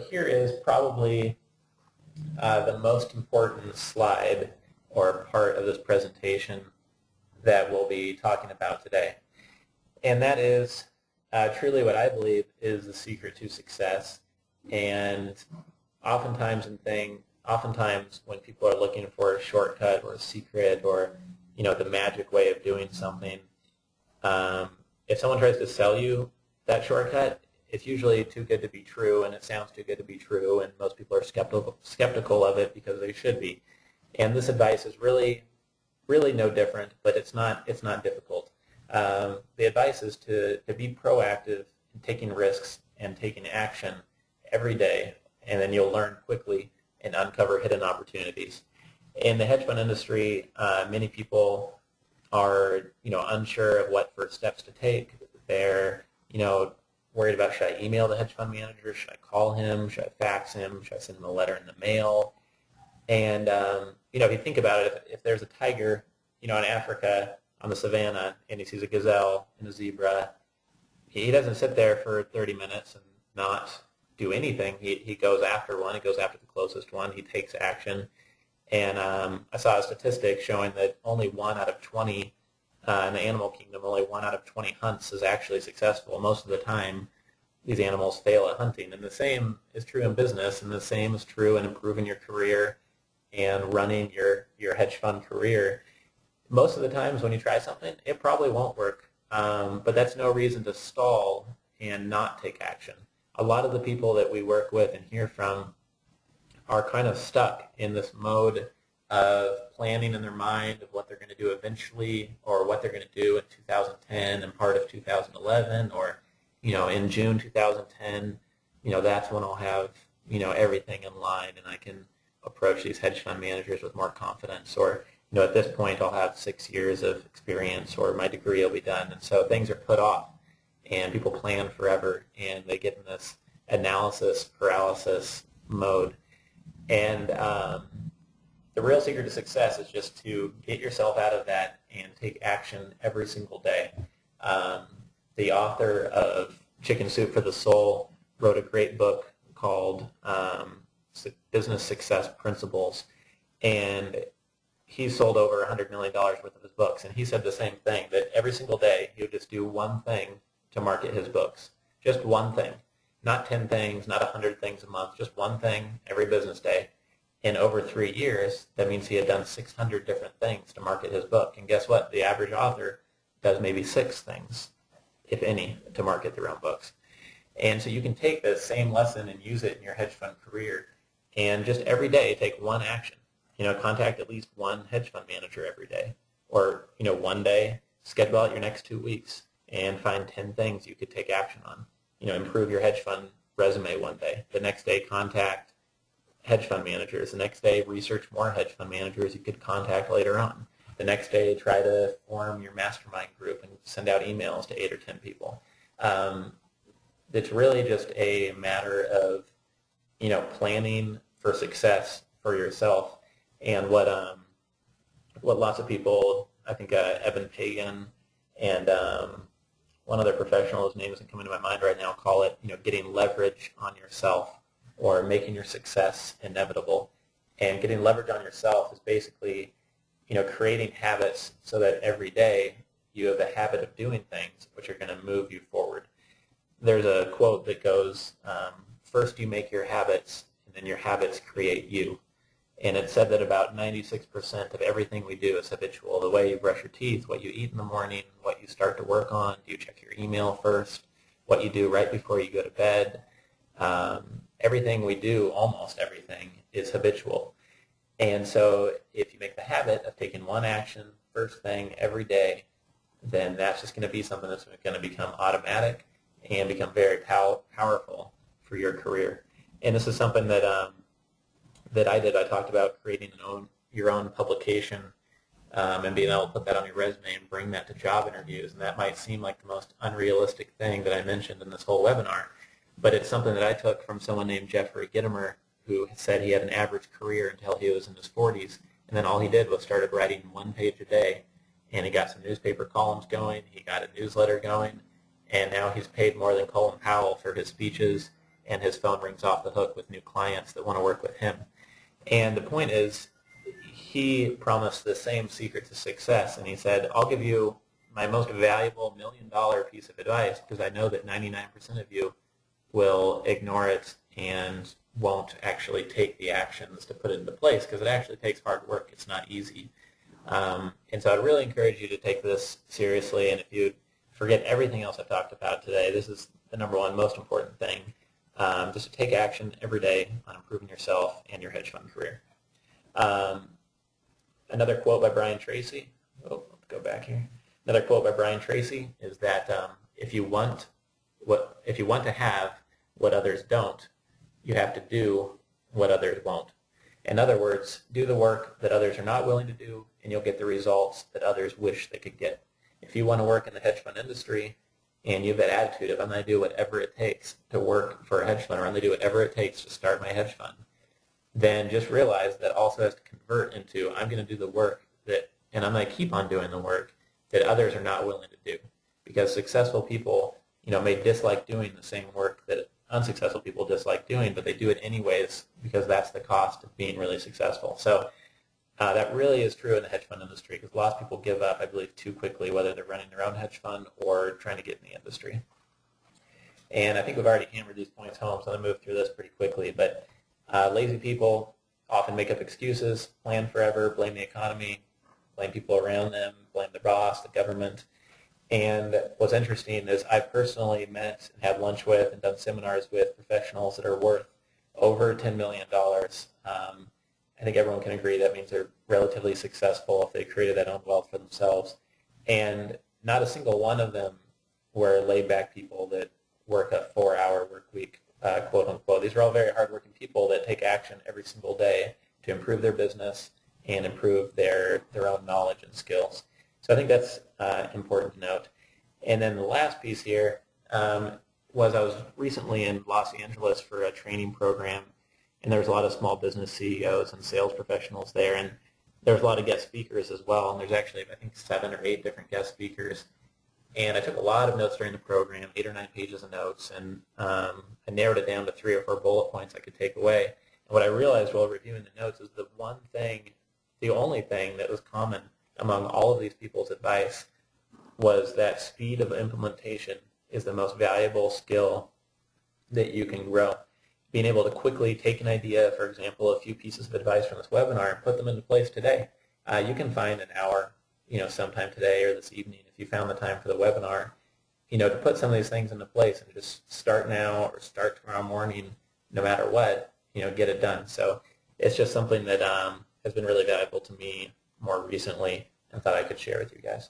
here is probably the most important slide or part of this presentation that we'll be talking about today. And that is truly what I believe is the secret to success. And oftentimes when people are looking for a shortcut or a secret or the magic way of doing something, if someone tries to sell you that shortcut, it's usually too good to be true, and it sounds too good to be true, and most people are skeptical of it because they should be. And this advice is really no different, but it's not difficult. The advice is to be proactive in taking risks and taking action every day, and then you'll learn quickly and uncover hidden opportunities. In the hedge fund industry, many people are unsure of what first steps to take. They're worried about, should I email the hedge fund manager? Should I call him? Should I fax him? Should I send him a letter in the mail? And if you think about it, if there's a tiger in Africa on the savannah and he sees a gazelle and a zebra, he doesn't sit there for 30 minutes and not do anything. He goes after one. He goes after the closest one. He takes action. And I saw a statistic showing that only 1 out of 20 in the animal kingdom, only 1 out of 20 hunts is actually successful. Most of the time, these animals fail at hunting. And the same is true in business, and the same is true in improving your career and running your hedge fund career. Most of the times when you try something, it probably won't work, but that's no reason to stall and not take action. A lot of the people that we work with and hear from are kind of stuck in this mode of planning in their mind of what they're going to do eventually, or what they're going to do in 2010 and part of 2011, or in June 2010, that's when I'll have everything in line and I can approach these hedge fund managers with more confidence, or at this point I'll have 6 years of experience, or my degree will be done. And so things are put off, and people plan forever, and they get in this analysis paralysis mode. And the real secret to success is just to get yourself out of that and take action every single day. The author of Chicken Soup for the Soul wrote a great book called Business Success Principles, and he sold over $100 million worth of his books, and he said the same thing, that every single day he would just do one thing to market his books. Just one thing. Not 10 things, not 100 things a month, just one thing every business day. In over 3 years, that means he had done 600 different things to market his book. And guess what? The average author does maybe 6 things, if any, to market their own books. And so you can take the same lesson and use it in your hedge fund career, and just every day take one action. Contact at least one hedge fund manager every day. Or, one day, schedule out your next 2 weeks and find 10 things you could take action on. Improve your hedge fund resume one day. The next day, contact hedge fund managers. The next day, research more hedge fund managers you could contact later on. The next day, try to form your mastermind group and send out emails to 8 or 10 people. It's really just a matter of, planning for success for yourself. And what lots of people, I think Evan Pagan and one other professional, his name isn't coming to my mind right now, call it, getting leverage on yourself, or making your success inevitable. And getting leverage on yourself is basically, creating habits so that every day you have a habit of doing things which are going to move you forward. There's a quote that goes, first you make your habits, and then your habits create you. And it said that about 96% of everything we do is habitual. The way you brush your teeth, what you eat in the morning, what you start to work on, do you check your email first, what you do right before you go to bed. Everything we do, almost everything, is habitual. And so if you make the habit of taking one action first thing every day, then that's just going to be something that's going to become automatic and become very powerful for your career. And this is something that I did. I talked about creating your own publication and being able to put that on your resume and bring that to job interviews. And that might seem like the most unrealistic thing that I mentioned in this whole webinar, but it's something that I took from someone named Jeffrey Gitomer, who said he had an average career until he was in his 40s, and then all he did was started writing 1 page a day, and he got some newspaper columns going, he got a newsletter going, and now he's paid more than Colin Powell for his speeches, and his phone rings off the hook with new clients that want to work with him. And the point is, he promised the same secret to success, and he said, I'll give you my most valuable $1 million piece of advice because I know that 99% of you will ignore it and won't actually take the actions to put it into place because it actually takes hard work. It's not easy. And so I'd really encourage you to take this seriously, and if you forget everything else I've talked about today, this is the number one most important thing, just to take action every day on improving yourself and your hedge fund career. Another quote by Brian Tracy, let's go back here. Another quote by Brian Tracy is that if you want to have what others don't, you have to do what others won't. In other words, do the work that others are not willing to do, and you'll get the results that others wish they could get. If you want to work in the hedge fund industry and you have that attitude of I'm going to do whatever it takes to work for a hedge fund, or I'm going to do whatever it takes to start my hedge fund, then just realize that also has to convert into I'm going to do the work that, and I'm going to keep on doing the work that others are not willing to do. Because successful people, may dislike doing the same work that unsuccessful people dislike doing, but they do it anyways because that's the cost of being really successful. So that really is true in the hedge fund industry because a lot of people give up, I believe, too quickly, whether they're running their own hedge fund or trying to get in the industry. And I think we've already hammered these points home, so I'm going to move through this pretty quickly. But lazy people often make up excuses, plan forever, blame the economy, blame people around them, blame the boss, the government. And what's interesting is I've personally met and had lunch with and done seminars with professionals that are worth over $10 million. I think everyone can agree that means they're relatively successful if they created that own wealth for themselves. And not a single one of them were laid-back people that work a 4-hour work week, quote unquote. These are all very hardworking people that take action every single day to improve their business and improve their own knowledge and skills. So I think that's important to note. And then the last piece here was I was recently in Los Angeles for a training program, and there was a lot of small business CEOs and sales professionals there, and there was a lot of guest speakers as well, and there's actually, I think, 7 or 8 different guest speakers. And I took a lot of notes during the program, 8 or 9 pages of notes, and I narrowed it down to 3 or 4 bullet points I could take away. And what I realized while reviewing the notes is the only thing that was common among all of these people's advice was that speed of implementation is the most valuable skill that you can grow. Being able to quickly take an idea, for example, a few pieces of advice from this webinar and put them into place today. You can find an hour, sometime today or this evening if you found the time for the webinar, to put some of these things into place and just start now or start tomorrow morning, no matter what, get it done. So it's just something that has been really valuable to me more recently and thought I could share with you guys.